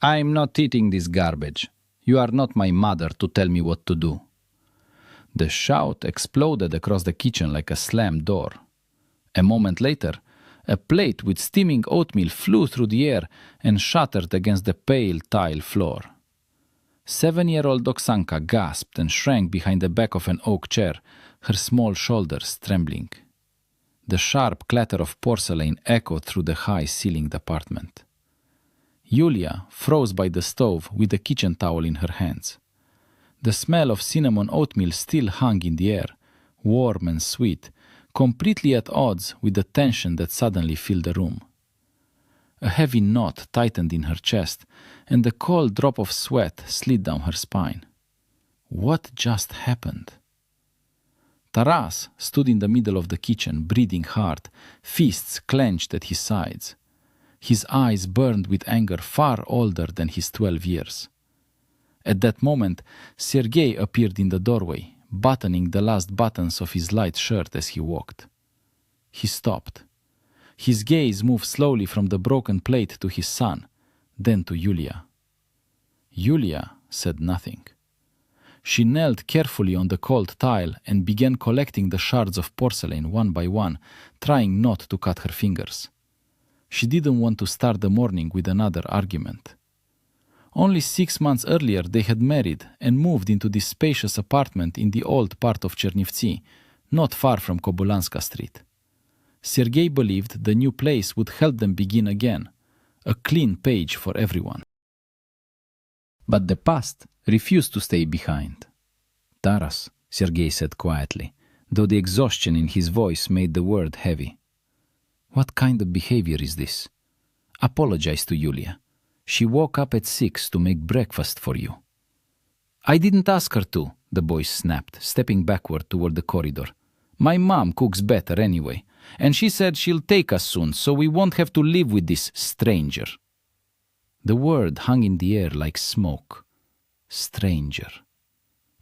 I'm not eating this garbage. You are not my mother to tell me what to do. The shout exploded across the kitchen like a slammed door. A moment later, a plate with steaming oatmeal flew through the air and shattered against the pale tile floor. 7-year-old Oksanka gasped and shrank behind the back of an oak chair, her small shoulders trembling. The sharp clatter of porcelain echoed through the high-ceilinged apartment. Yulia froze by the stove with the kitchen towel in her hands. The smell of cinnamon oatmeal still hung in the air, warm and sweet, completely at odds with the tension that suddenly filled the room. A heavy knot tightened in her chest, and a cold drop of sweat slid down her spine. What just happened? Taras stood in the middle of the kitchen, breathing hard, fists clenched at his sides. His eyes burned with anger far older than his 12 years. At that moment, Sergei appeared in the doorway, buttoning the last buttons of his light shirt as he walked. He stopped. His gaze moved slowly from the broken plate to his son, then to Yulia. Yulia said nothing. She knelt carefully on the cold tile and began collecting the shards of porcelain one by one, trying not to cut her fingers. She didn't want to start the morning with another argument. Only 6 months earlier they had married and moved into this spacious apartment in the old part of Chernivtsi, not far from Kobulanska Street. Sergei believed the new place would help them begin again, a clean page for everyone. But the past refused to stay behind. Taras, Sergei said quietly, though the exhaustion in his voice made the word heavy. What kind of behavior is this? Apologize to Yulia. She woke up at 6 to make breakfast for you. I didn't ask her to, the boy snapped, stepping backward toward the corridor. My mom cooks better anyway, and she said she'll take us soon so we won't have to live with this stranger. The word hung in the air like smoke. Stranger.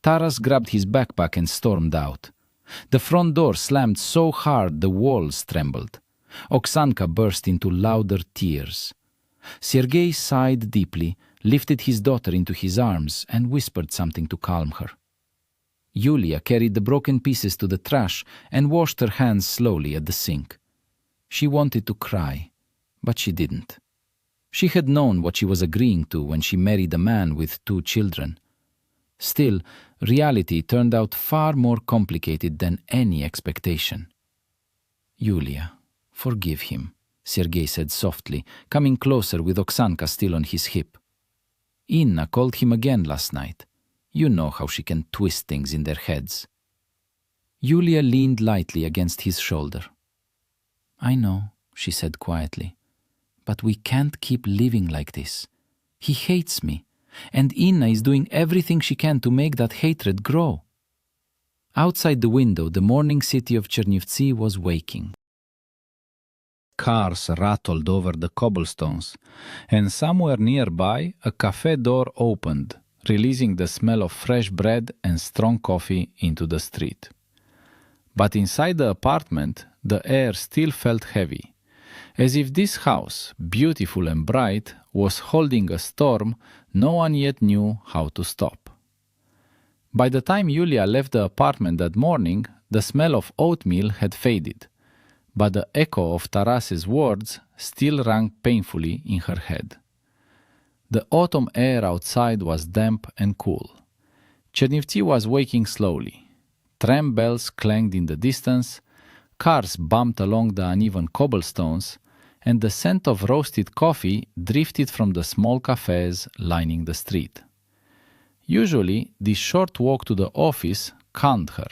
Taras grabbed his backpack and stormed out. The front door slammed so hard the walls trembled. Oksanka burst into louder tears. Sergei sighed deeply, lifted his daughter into his arms, and whispered something to calm her. Yulia carried the broken pieces to the trash and washed her hands slowly at the sink. She wanted to cry, but she didn't. She had known what she was agreeing to when she married a man with 2 children. Still, reality turned out far more complicated than any expectation. Yulia, forgive him, Sergei said softly, coming closer with Oksanka still on his hip. Inna called him again last night. You know how she can twist things in their heads. Yulia leaned lightly against his shoulder. I know, she said quietly, but we can't keep living like this. He hates me, and Inna is doing everything she can to make that hatred grow. Outside the window, the morning city of Chernivtsi was waking. Cars rattled over the cobblestones, and somewhere nearby a cafe door opened, releasing the smell of fresh bread and strong coffee into the street. But inside the apartment, the air still felt heavy, as if this house, beautiful and bright, was holding a storm no one yet knew how to stop. By the time Yulia left the apartment that morning, the smell of oatmeal had faded, but the echo of Taras's words still rang painfully in her head. The autumn air outside was damp and cool. Chernivtsi was waking slowly. Tram bells clanged in the distance, cars bumped along the uneven cobblestones, and the scent of roasted coffee drifted from the small cafes lining the street. Usually, this short walk to the office calmed her.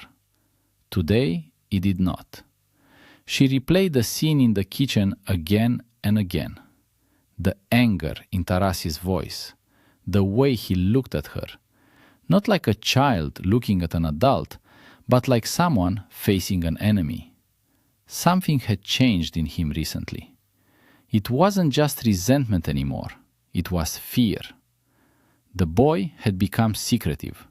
Today, it did not. She replayed the scene in the kitchen again and again. The anger in Taras's voice, the way he looked at her, not like a child looking at an adult, but like someone facing an enemy. Something had changed in him recently. It wasn't just resentment anymore, it was fear. The boy had become secretive.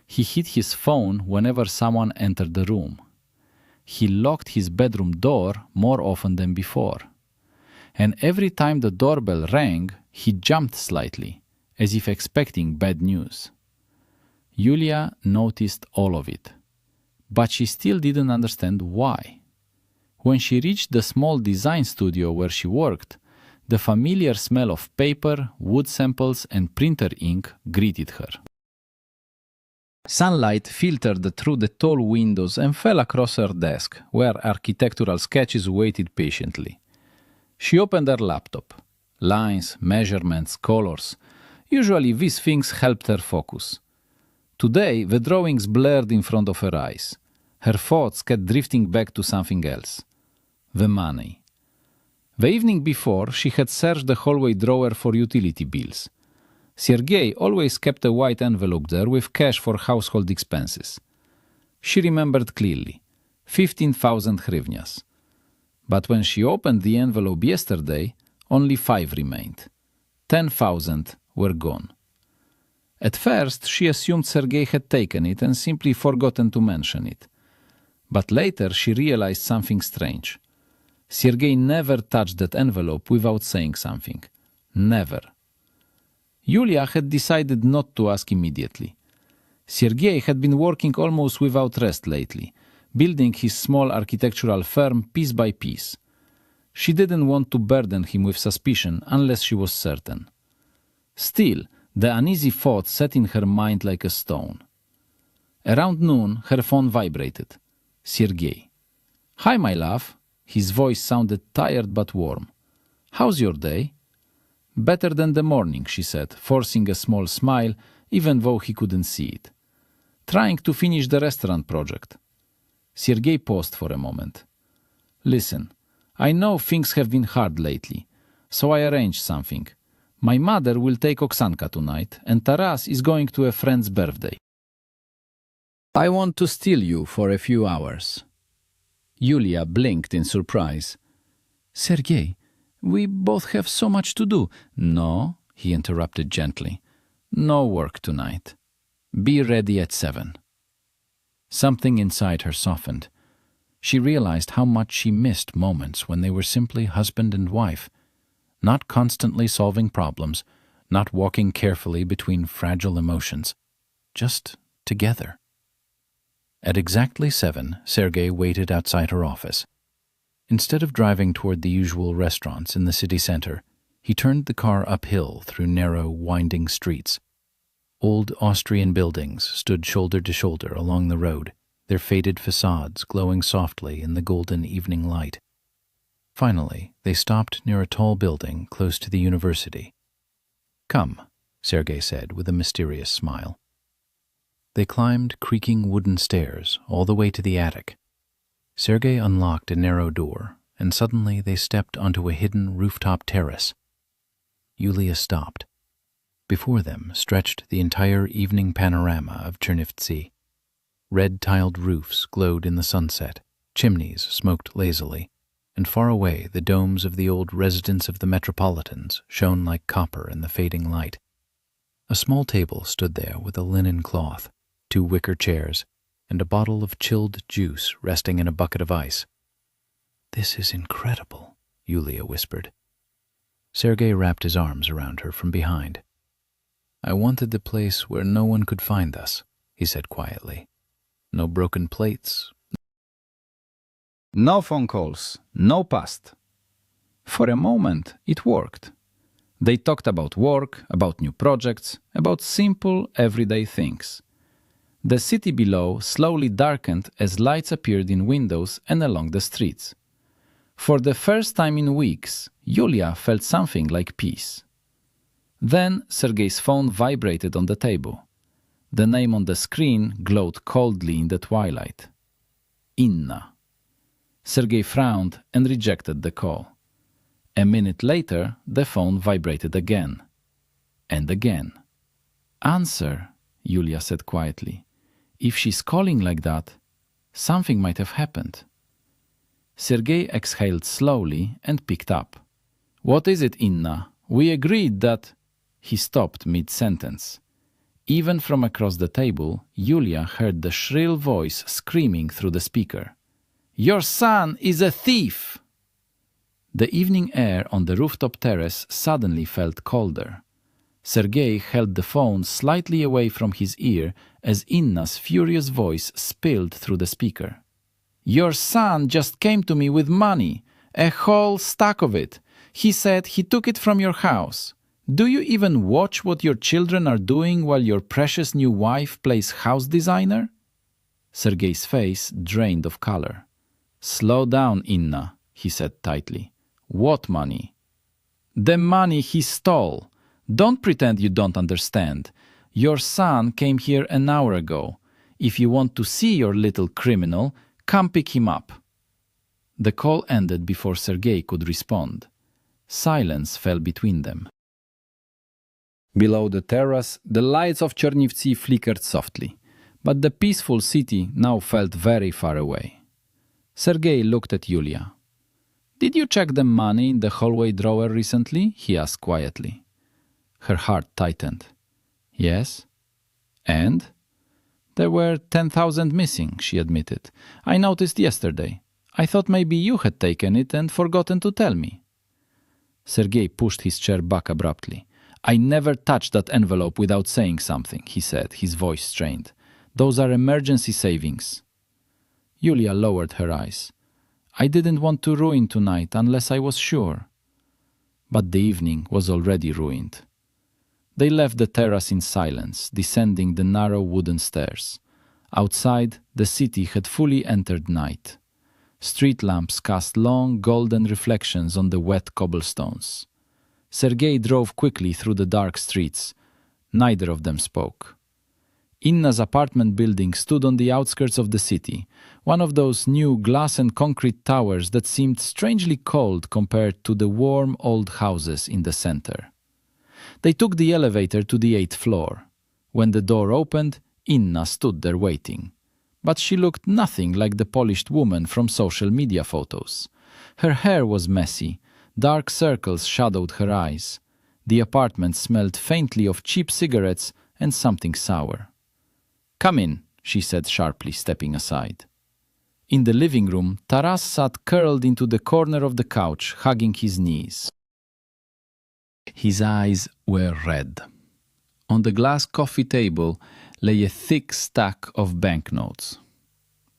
He hid his phone whenever someone entered the room. He locked his bedroom door more often than before. and every time the doorbell rang, he jumped slightly, as if expecting bad news. Yulia noticed all of it, but she still didn't understand why. When she reached the small design studio where she worked, the familiar smell of paper, wood samples, and printer ink greeted her. Sunlight filtered through the tall windows and fell across her desk, where architectural sketches waited patiently. She opened her laptop. Lines, measurements, colors. Usually these things helped her focus. Today, the drawings blurred in front of her eyes. Her thoughts kept drifting back to something else. The money. The evening before, she had searched the hallway drawer for utility bills. Sergei always kept a white envelope there with cash for household expenses. She remembered clearly, 15,000 hryvnias. But when she opened the envelope yesterday, only 5 remained. 10,000 were gone. At first, she assumed Sergei had taken it and simply forgotten to mention it. But later she realized something strange. Sergei never touched that envelope without saying something. Never. Yulia had decided not to ask immediately. Sergei had been working almost without rest lately, building his small architectural firm piece by piece. She didn't want to burden him with suspicion unless she was certain. Still, the uneasy thought sat in her mind like a stone. Around noon, her phone vibrated. Sergei. "Hi, my love." His voice sounded tired but warm. "How's your day?" "Better than the morning," she said, forcing a small smile, even though he couldn't see it. "Trying to finish the restaurant project." Sergei paused for a moment. "Listen, I know things have been hard lately, so I arranged something. My mother will take Oksanka tonight, and Taras is going to a friend's birthday. I want to steal you for a few hours." Yulia blinked in surprise. "Sergei, we both have so much to do." "No," he interrupted gently. "No work tonight. Be ready at 7. Something inside her softened. She realized how much she missed moments when they were simply husband and wife, not constantly solving problems, not walking carefully between fragile emotions, just together. At exactly 7, Sergei waited outside her office. Instead of driving toward the usual restaurants in the city center, he turned the car uphill through narrow, winding streets. Old Austrian buildings stood shoulder to shoulder along the road, their faded facades glowing softly in the golden evening light. Finally, they stopped near a tall building close to the university. "Come," Sergei said with a mysterious smile. They climbed creaking wooden stairs all the way to the attic. Sergei unlocked a narrow door, and suddenly they stepped onto a hidden rooftop terrace. Yulia stopped. Before them stretched the entire evening panorama of Chernivtsi. Red-tiled roofs glowed in the sunset, chimneys smoked lazily, and far away the domes of the old residence of the Metropolitans shone like copper in the fading light. A small table stood there with a linen cloth, 2 wicker chairs, and a bottle of chilled juice resting in a bucket of ice. "This is incredible," Yulia whispered. Sergei wrapped his arms around her from behind. "I wanted the place where no one could find us," he said quietly. "No broken plates. No phone calls, no past." For a moment, it worked. They talked about work, about new projects, about simple, everyday things. The city below slowly darkened as lights appeared in windows and along the streets. For the first time in weeks, Yulia felt something like peace. Then Sergei's phone vibrated on the table. The name on the screen glowed coldly in the twilight. Inna. Sergei frowned and rejected the call. A minute later, the phone vibrated again. And again. "Answer," Yulia said quietly. "If she's calling like that, something might have happened." Sergei exhaled slowly and picked up. "What is it, Inna? We agreed that—" He stopped mid-sentence. Even from across the table, Yulia heard the shrill voice screaming through the speaker. "Your son is a thief!" The evening air on the rooftop terrace suddenly felt colder. Sergei held the phone slightly away from his ear as Inna's furious voice spilled through the speaker. "Your son just came to me with money, a whole stack of it. He said he took it from your house. Do you even watch what your children are doing while your precious new wife plays house designer?" Sergei's face drained of color. "Slow down, Inna," he said tightly. "What money?" "The money he stole. Don't pretend you don't understand. Your son came here an hour ago. If you want to see your little criminal, come pick him up." The call ended before Sergei could respond. Silence fell between them. Below the terrace, the lights of Chernivtsi flickered softly, but the peaceful city now felt very far away. Sergei looked at Yulia. "Did you check the money in the hallway drawer recently?" he asked quietly. Her heart tightened. "Yes." "And?" "There were 10,000 missing," she admitted. "I noticed yesterday. I thought maybe you had taken it and forgotten to tell me." Sergei pushed his chair back abruptly. "I never touched that envelope without saying something," he said, his voice strained. "Those are emergency savings." Yulia lowered her eyes. "I didn't want to ruin tonight unless I was sure." But the evening was already ruined. They left the terrace in silence, descending the narrow wooden stairs. Outside, the city had fully entered night. Street lamps cast long, golden reflections on the wet cobblestones. Sergei drove quickly through the dark streets. Neither of them spoke. Inna's apartment building stood on the outskirts of the city, one of those new glass and concrete towers that seemed strangely cold compared to the warm old houses in the center. They took the elevator to the 8th floor. When the door opened, Inna stood there waiting. But she looked nothing like the polished woman from social media photos. Her hair was messy, dark circles shadowed her eyes. The apartment smelled faintly of cheap cigarettes and something sour. "Come in," she said sharply, stepping aside. In the living room, Taras sat curled into the corner of the couch, hugging his knees. His eyes were red. On the glass coffee table lay a thick stack of banknotes.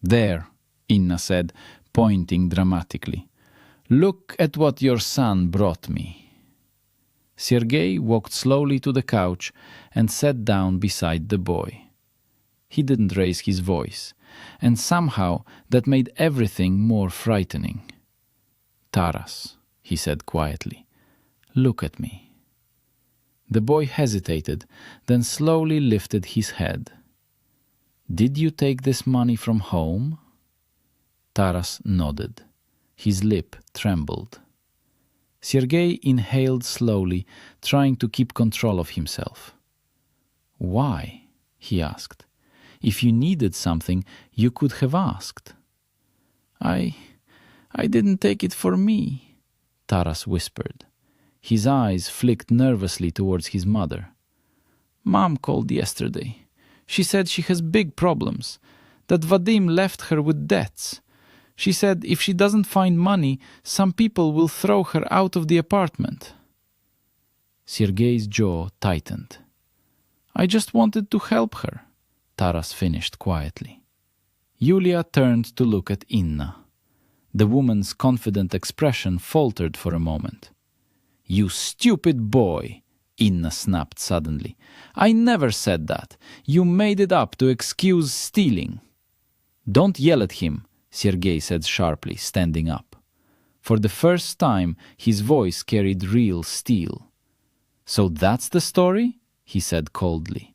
"There," Inna said, pointing dramatically. "Look at what your son brought me." Sergei walked slowly to the couch and sat down beside the boy. He didn't raise his voice, and somehow that made everything more frightening. "Taras," he said quietly, "look at me." The boy hesitated, then slowly lifted his head. "Did you take this money from home?" Taras nodded. His lip trembled. Sergei inhaled slowly, trying to keep control of himself. "Why?" he asked. "If you needed something, you could have asked." I didn't take it for me," Taras whispered. His eyes flicked nervously towards his mother. "Mom called yesterday. She said she has big problems, that Vadim left her with debts. She said if she doesn't find money, some people will throw her out of the apartment." Sergei's jaw tightened. "I just wanted to help her," Taras finished quietly. Yulia turned to look at Inna. The woman's confident expression faltered for a moment. "You stupid boy," Inna snapped suddenly. "I never said that. You made it up to excuse stealing." "Don't yell at him," Sergei said sharply, standing up. For the first time, his voice carried real steel. "So that's the story?" he said coldly.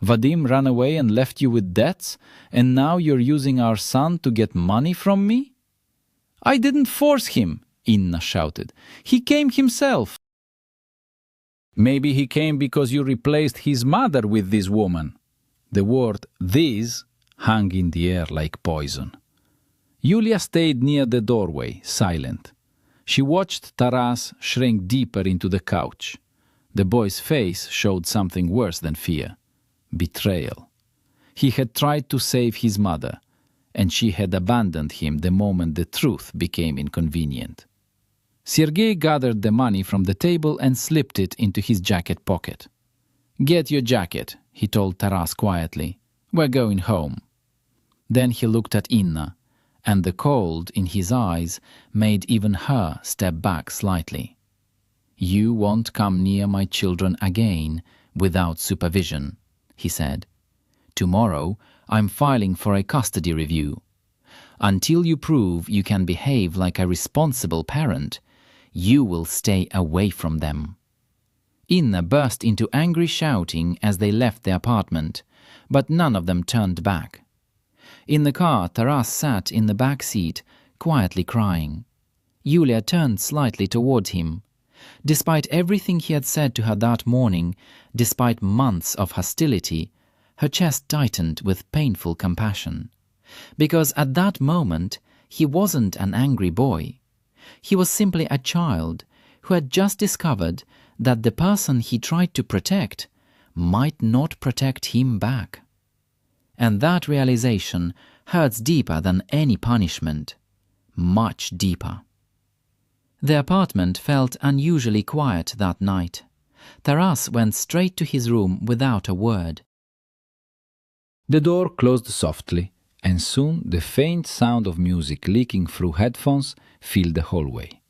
"Vadim ran away and left you with debts, and now you're using our son to get money from me?" "I didn't force him," Inna shouted. "He came himself." "Maybe he came because you replaced his mother with this woman." The word "this" hung in the air like poison. Yulia stayed near the doorway, silent. She watched Taras shrink deeper into the couch. The boy's face showed something worse than fear. Betrayal. He had tried to save his mother, and she had abandoned him the moment the truth became inconvenient. Sergei gathered the money from the table and slipped it into his jacket pocket. "Get your jacket," he told Taras quietly. "We're going home." Then he looked at Inna, and the cold in his eyes made even her step back slightly. "You won't come near my children again without supervision," he said. "Tomorrow I'm filing for a custody review. Until you prove you can behave like a responsible parent, you will stay away from them." Inna burst into angry shouting as they left the apartment, but none of them turned back. In the car, Taras sat in the back seat, quietly crying. Yulia turned slightly toward him. Despite everything he had said to her that morning, despite months of hostility, her chest tightened with painful compassion. Because at that moment, he wasn't an angry boy. He was simply a child who had just discovered that the person he tried to protect might not protect him back. And that realization hurts deeper than any punishment, much deeper. The apartment felt unusually quiet that night. Taras went straight to his room without a word. The door closed softly, and soon the faint sound of music leaking through headphones filled the hallway.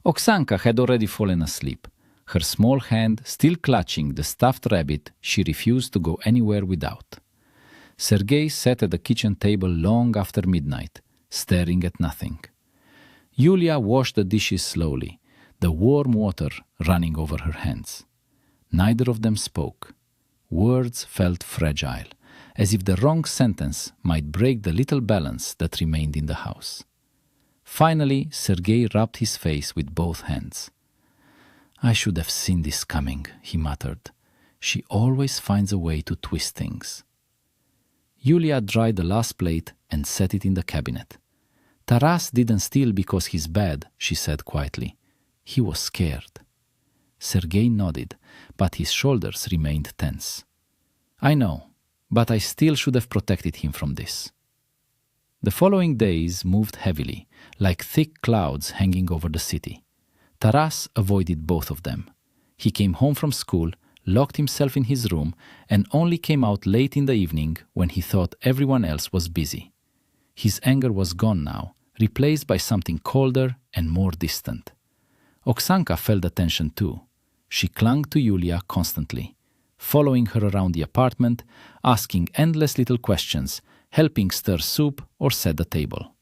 Oksanka had already fallen asleep, her small hand still clutching the stuffed rabbit she refused to go anywhere without. Sergei sat at the kitchen table long after midnight, staring at nothing. Yulia washed the dishes slowly, the warm water running over her hands. Neither of them spoke. Words felt fragile, as if the wrong sentence might break the little balance that remained in the house. Finally, Sergei rubbed his face with both hands. "I should have seen this coming," he muttered. "She always finds a way to twist things." Yulia dried the last plate and set it in the cabinet. "Taras didn't steal because he's bad," she said quietly. "He was scared." Sergei nodded, but his shoulders remained tense. "I know, but I still should have protected him from this." The following days moved heavily, like thick clouds hanging over the city. Taras avoided both of them. He came home from school, locked himself in his room, and only came out late in the evening when he thought everyone else was busy. His anger was gone now, replaced by something colder and more distant. Oksanka felt the tension too. She clung to Yulia constantly, following her around the apartment, asking endless little questions, helping stir soup or set the table.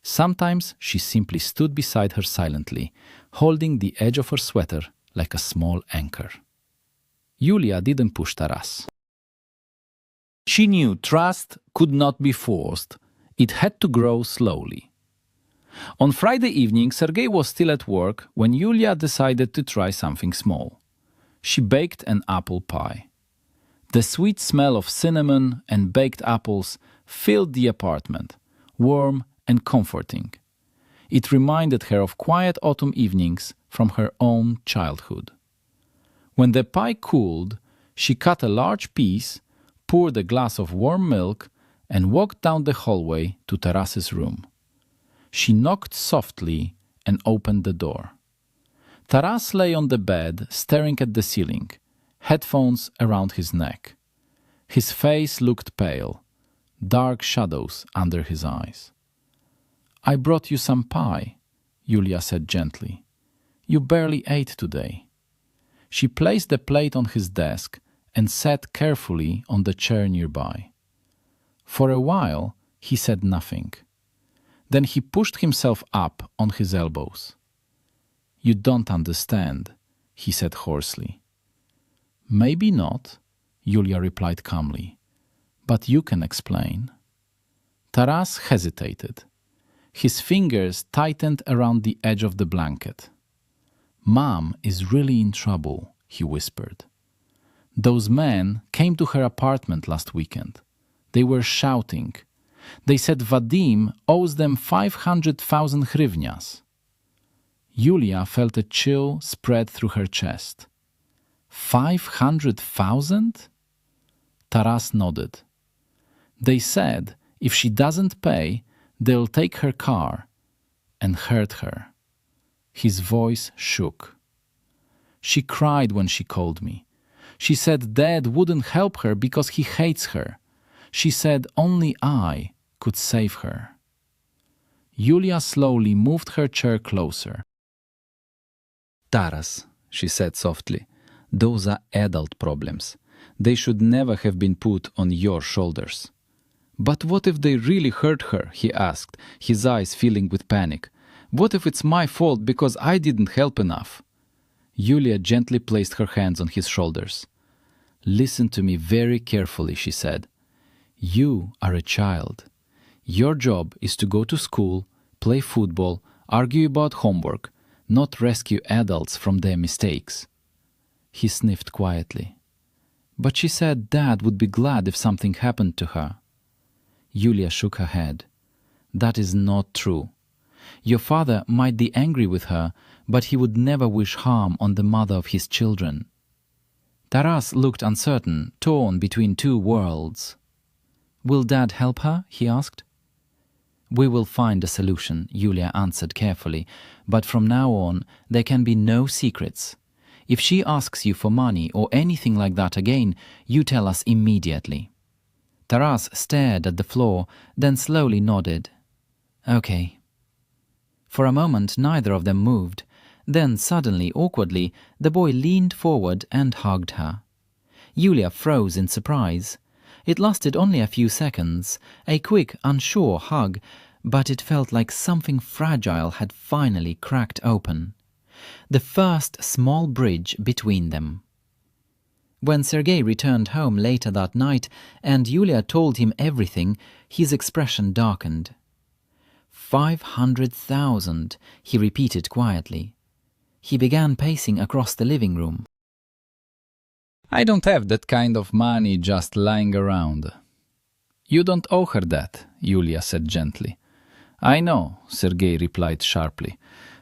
Sometimes she simply stood beside her silently, holding the edge of her sweater like a small anchor. Yulia didn't push Taras. She knew trust could not be forced. It had to grow slowly. On Friday evening, Sergei was still at work when Yulia decided to try something small. She baked an apple pie. The sweet smell of cinnamon and baked apples filled the apartment, warm and comforting. It reminded her of quiet autumn evenings from her own childhood. When the pie cooled, she cut a large piece, poured a glass of warm milk, and walked down the hallway to Taras's room. She knocked softly and opened the door. Taras lay on the bed, staring at the ceiling, headphones around his neck. His face looked pale, dark shadows under his eyes. "I brought you some pie," Yulia said gently. "You barely ate today." She placed the plate on his desk and sat carefully on the chair nearby. For a while, he said nothing. Then he pushed himself up on his elbows. "You don't understand," he said hoarsely. "Maybe not," Yulia replied calmly. "But you can explain." Taras hesitated. His fingers tightened around the edge of the blanket. "Mom is really in trouble," he whispered. "Those men came to her apartment last weekend. They were shouting. They said Vadim owes them 500,000 hryvnias. Yulia felt a chill spread through her chest. 500,000? Taras nodded. They said if she doesn't pay, they'll take her car and hurt her. His voice shook. She cried when she called me. She said Dad wouldn't help her because he hates her. She said only I could save her. Yulia slowly moved her chair closer. Taras, she said softly, those are adult problems. They should never have been put on your shoulders. But what if they really hurt her? He asked, his eyes filling with panic. What if it's my fault because I didn't help enough? Yulia gently placed her hands on his shoulders. Listen to me very carefully, she said. You are a child. Your job is to go to school, play football, argue about homework, not rescue adults from their mistakes. He sniffed quietly. But she said Dad would be glad if something happened to her. Yulia shook her head. That is not true. Your father might be angry with her, but he would never wish harm on the mother of his children. Taras looked uncertain, torn between two worlds. Will Dad help her? He asked. We will find a solution, Yulia answered carefully, but from now on there can be no secrets. If she asks you for money or anything like that again, you tell us immediately. Taras stared at the floor, then slowly nodded. Okay. For a moment neither of them moved. Then suddenly, awkwardly, the boy leaned forward and hugged her. Yulia froze in surprise. It lasted only a few seconds, a quick, unsure hug, but it felt like something fragile had finally cracked open. The first small bridge between them. When Sergei returned home later that night and Yulia told him everything, his expression darkened. 500,000, he repeated quietly. He began pacing across the living room. I don't have that kind of money just lying around. You don't owe her that, Yulia said gently. I know, Sergei replied sharply.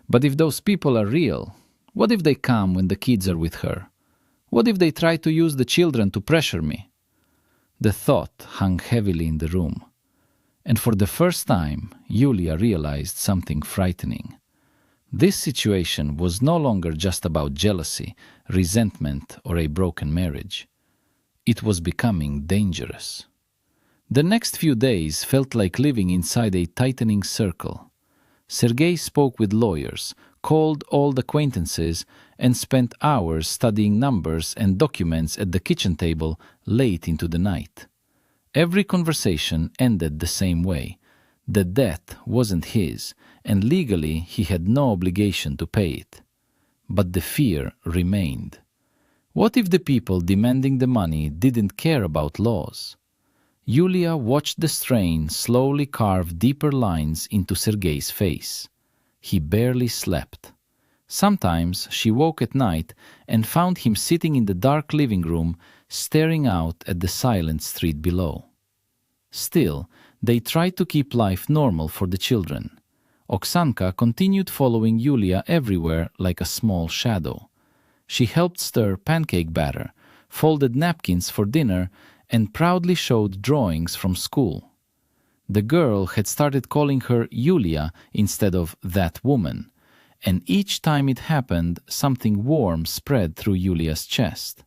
But if those people are real, what if they come when the kids are with her? What if they try to use the children to pressure me? The thought hung heavily in the room. And for the first time, Yulia realized something frightening. This situation was no longer just about jealousy, resentment, or a broken marriage. It was becoming dangerous. The next few days felt like living inside a tightening circle. Sergei spoke with lawyers, called old acquaintances, and spent hours studying numbers and documents at the kitchen table late into the night. Every conversation ended the same way. The debt wasn't his, and legally he had no obligation to pay it. But the fear remained. What if the people demanding the money didn't care about laws? Yulia watched the strain slowly carve deeper lines into Sergei's face. He barely slept. Sometimes she woke at night and found him sitting in the dark living room, staring out at the silent street below. Still, they tried to keep life normal for the children. Oksanka continued following Yulia everywhere like a small shadow. She helped stir pancake batter, folded napkins for dinner, and proudly showed drawings from school. The girl had started calling her Yulia instead of that woman, and each time it happened, something warm spread through Yulia's chest.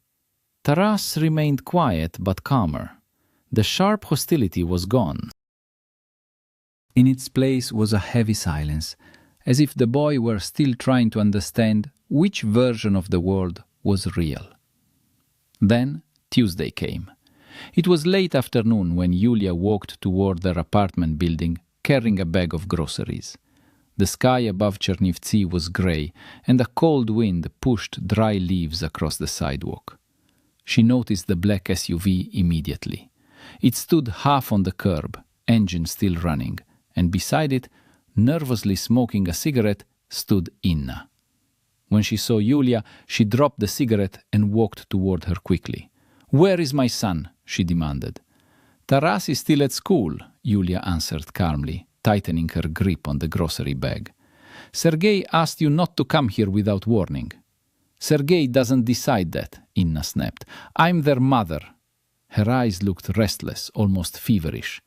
Taras remained quiet but calmer. The sharp hostility was gone. In its place was a heavy silence, as if the boy were still trying to understand which version of the world was real. Then Tuesday came. It was late afternoon when Yulia walked toward their apartment building, carrying a bag of groceries. The sky above Chernivtsi was grey, and a cold wind pushed dry leaves across the sidewalk. She noticed the black SUV immediately. It stood half on the curb, engine still running, and beside it, nervously smoking a cigarette, stood Inna. When she saw Yulia, she dropped the cigarette and walked toward her quickly. "Where is my son?" she demanded. "Taras is still at school," Yulia answered calmly, tightening her grip on the grocery bag. "Sergei asked you not to come here without warning." "Sergei doesn't decide that," Inna snapped. "I'm their mother." Her eyes looked restless, almost feverish.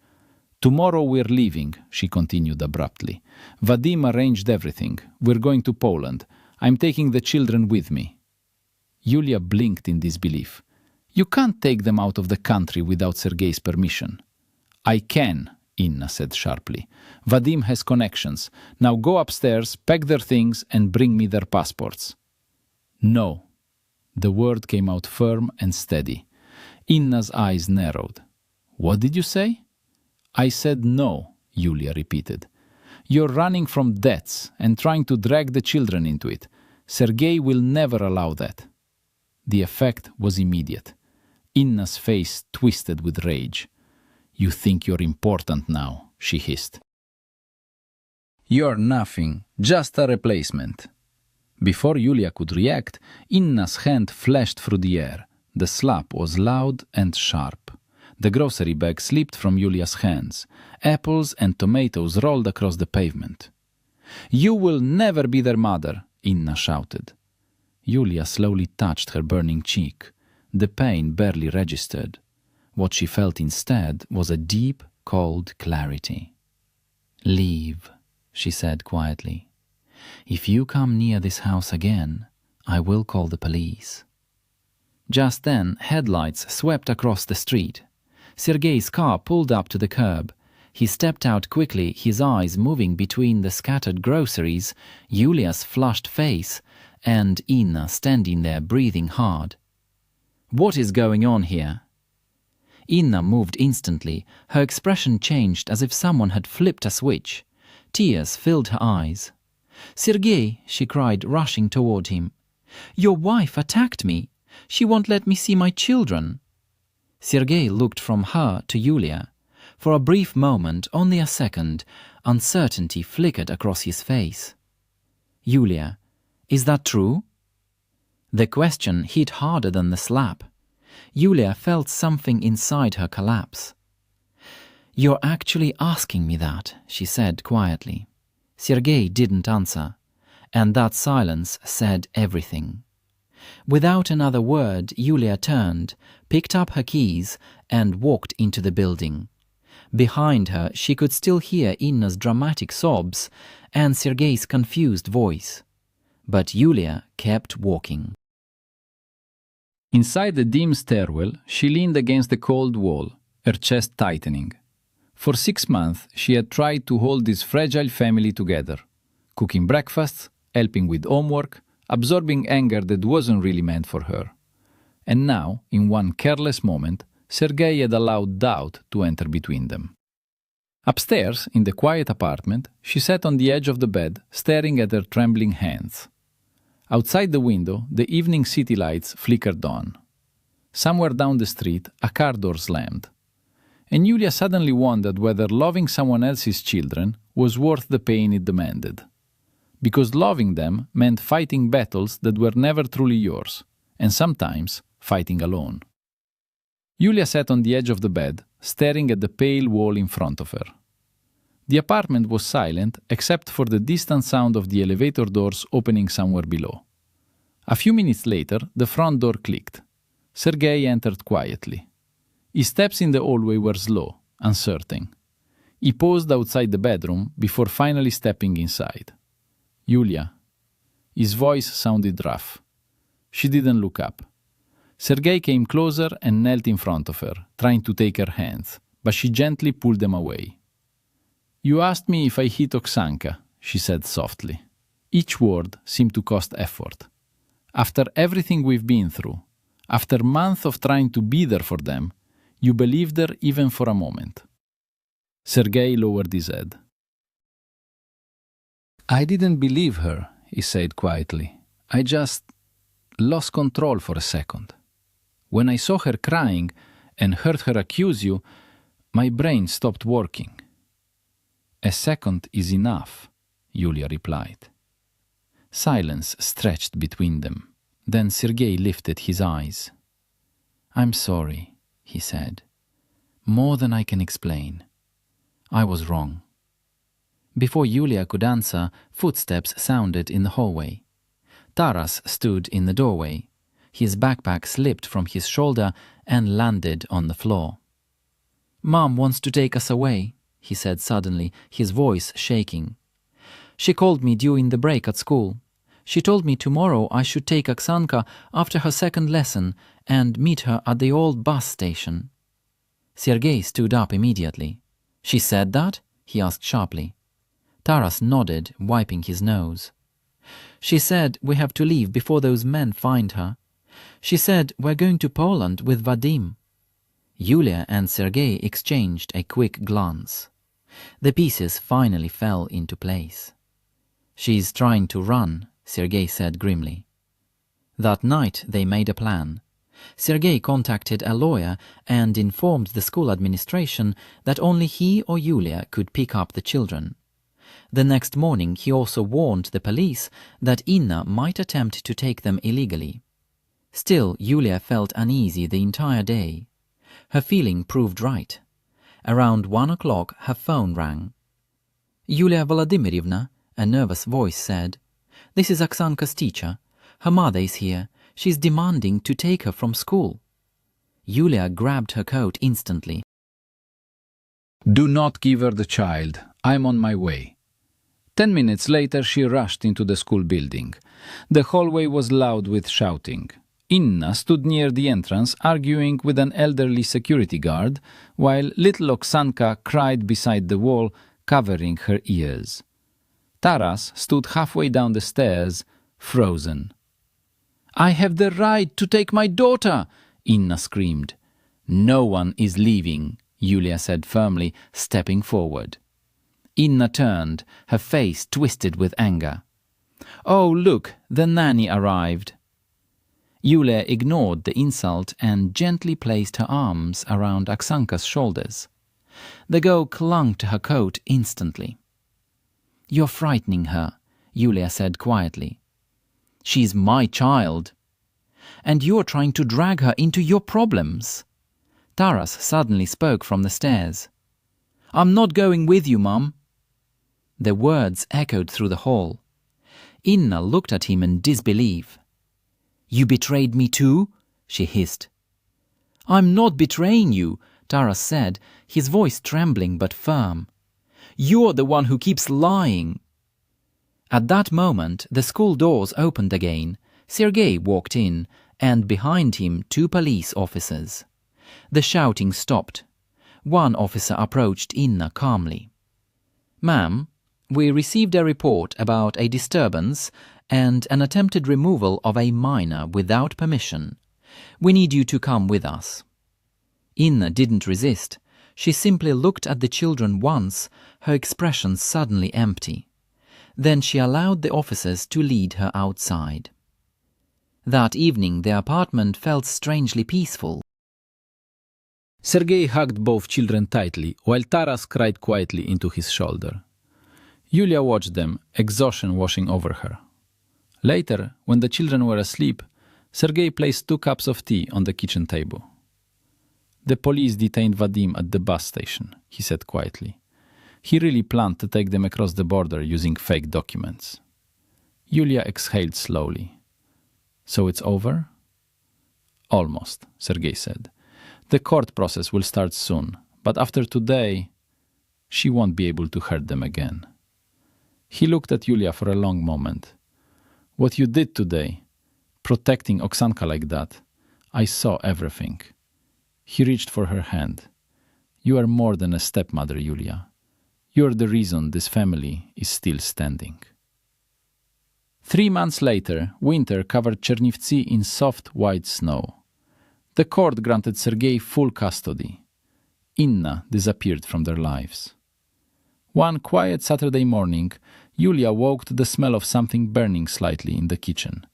Tomorrow we're leaving, she continued abruptly. Vadim arranged everything. We're going to Poland. I'm taking the children with me. Yulia blinked in disbelief. You can't take them out of the country without Sergei's permission. I can, Inna said sharply. Vadim has connections. Now go upstairs, pack their things, and bring me their passports. No. The word came out firm and steady. Inna's eyes narrowed. What did you say? I said no, Yulia repeated. You're running from debts and trying to drag the children into it. Sergei will never allow that. The effect was immediate. Inna's face twisted with rage. You think you're important now, she hissed. You're nothing, just a replacement. Before Yulia could react, Inna's hand flashed through the air. The slap was loud and sharp. The grocery bag slipped from Yulia's hands. Apples and tomatoes rolled across the pavement. You will never be their mother, Inna shouted. Yulia slowly touched her burning cheek. The pain barely registered. What she felt instead was a deep, cold clarity. Leave, she said quietly. If you come near this house again, I will call the police. Just then, headlights swept across the street. Sergei's car pulled up to the curb. He stepped out quickly, his eyes moving between the scattered groceries, Yulia's flushed face, and Inna standing there breathing hard. What is going on here? Inna moved instantly. Her expression changed as if someone had flipped a switch. Tears filled her eyes. Sergei, she cried, rushing toward him. Your wife attacked me. She won't let me see my children. Sergei looked from her to Yulia. For a brief moment, only a second, uncertainty flickered across his face. Yulia, is that true? The question hit harder than the slap. Yulia felt something inside her collapse. You're actually asking me that, she said quietly. Sergei didn't answer, and that silence said everything. Without another word, Yulia turned, picked up her keys, and walked into the building. Behind her, she could still hear Inna's dramatic sobs and Sergei's confused voice. But Yulia kept walking. Inside the dim stairwell, she leaned against the cold wall, her chest tightening. For 6 months, she had tried to hold this fragile family together, cooking breakfasts, helping with homework, absorbing anger that wasn't really meant for her. And now, in one careless moment, Sergei had allowed doubt to enter between them. Upstairs, in the quiet apartment, she sat on the edge of the bed, staring at her trembling hands. Outside the window, the evening city lights flickered on. Somewhere down the street, a car door slammed. And Yulia suddenly wondered whether loving someone else's children was worth the pain it demanded. Because loving them meant fighting battles that were never truly yours, and sometimes fighting alone. Yulia sat on the edge of the bed, staring at the pale wall in front of her. The apartment was silent except for the distant sound of the elevator doors opening somewhere below. A few minutes later, the front door clicked. Sergei entered quietly. His steps in the hallway were slow, uncertain. He paused outside the bedroom before finally stepping inside. Yulia. His voice sounded rough. She didn't look up. Sergei came closer and knelt in front of her, trying to take her hands, but she gently pulled them away. You asked me if I hit Oksanka, she said softly. Each word seemed to cost effort. After everything we've been through, after months of trying to be there for them, you believed her even for a moment. Sergei lowered his head. I didn't believe her, he said quietly. I just lost control for a second. When I saw her crying and heard her accuse you, my brain stopped working. A second is enough, Yulia replied. Silence stretched between them. Then Sergei lifted his eyes. I'm sorry, he said. More than I can explain. I was wrong. Before Yulia could answer, footsteps sounded in the hallway. Taras stood in the doorway. His backpack slipped from his shoulder and landed on the floor. Mom wants to take us away, he said suddenly, his voice shaking. "She called me during the break at school. She told me tomorrow I should take Oksanka after her second lesson and meet her at the old bus station." Sergei stood up immediately. "She said that?" he asked sharply. Taras nodded, wiping his nose. "She said we have to leave before those men find her. She said we're going to Poland with Vadim." Yulia and Sergei exchanged a quick glance. The pieces finally fell into place. "She's trying to run," Sergei said grimly. That night they made a plan. Sergei contacted a lawyer and informed the school administration that only he or Yulia could pick up the children. The next morning he also warned the police that Inna might attempt to take them illegally. Still, Yulia felt uneasy the entire day. Her feeling proved right. Around 1 o'clock her phone rang. "Yulia Volodymyryevna," a nervous voice said. "This is Oksanka's teacher. Her mother is here. She's demanding to take her from school." Yulia grabbed her coat instantly. "Do not give her the child. I'm on my way." 10 minutes later she rushed into the school building. The hallway was loud with shouting. Inna stood near the entrance arguing with an elderly security guard, while little Oksanka cried beside the wall, covering her ears. Taras stood halfway down the stairs, frozen. "I have the right to take my daughter!" Inna screamed. "No one is leaving," Yulia said firmly, stepping forward. Inna turned, her face twisted with anger. "Oh, look, the nanny arrived." Yulia ignored the insult and gently placed her arms around Oksanka's shoulders. The girl clung to her coat instantly. "You're frightening her," Yulia said quietly. "She's my child." "And you're trying to drag her into your problems." Taras suddenly spoke from the stairs. "I'm not going with you, Mum." The words echoed through the hall. Inna looked at him in disbelief. "You betrayed me too?" she hissed. "I'm not betraying you," Taras said, his voice trembling but firm. "You're the one who keeps lying." At that moment, the school doors opened again. Sergei walked in, and behind him 2 police officers. The shouting stopped. One officer approached Inna calmly. "Ma'am, we received a report about a disturbance and an attempted removal of a minor without permission. We need you to come with us." Inna didn't resist. She simply looked at the children once, her expression suddenly empty. Then she allowed the officers to lead her outside. That evening the apartment felt strangely peaceful. Sergei hugged both children tightly, while Taras cried quietly into his shoulder. Yulia watched them, exhaustion washing over her. Later, when the children were asleep, Sergei placed 2 cups of tea on the kitchen table. "The police detained Vadim at the bus station," he said quietly. "He really planned to take them across the border using fake documents." Yulia exhaled slowly. "So it's over?" "Almost," Sergei said. "The court process will start soon, but after today, she won't be able to hurt them again." He looked at Yulia for a long moment. "What you did today, protecting Oksanka like that, I saw everything." He reached for her hand. "You are more than a stepmother, Yulia. You are the reason this family is still standing." 3 months later, winter covered Chernivtsi in soft white snow. The court granted Sergei full custody. Inna disappeared from their lives. One quiet Saturday morning, Yulia woke to the smell of something burning slightly in the kitchen.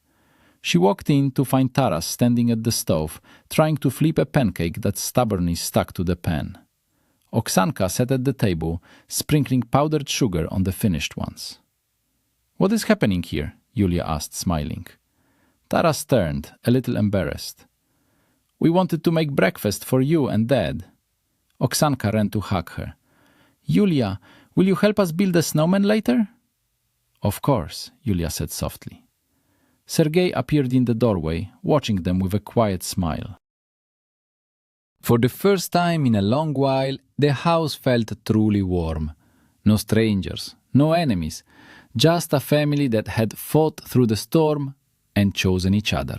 She walked in to find Taras standing at the stove, trying to flip a pancake that stubbornly stuck to the pan. Oksanka sat at the table, sprinkling powdered sugar on the finished ones. "What is happening here?" Yulia asked, smiling. Taras turned, a little embarrassed. "We wanted to make breakfast for you and Dad." Oksanka ran to hug her. "Yulia, will you help us build a snowman later?" "Of course," Yulia said softly. Sergei appeared in the doorway, watching them with a quiet smile. For the first time in a long while, the house felt truly warm. No strangers, no enemies, just a family that had fought through the storm and chosen each other.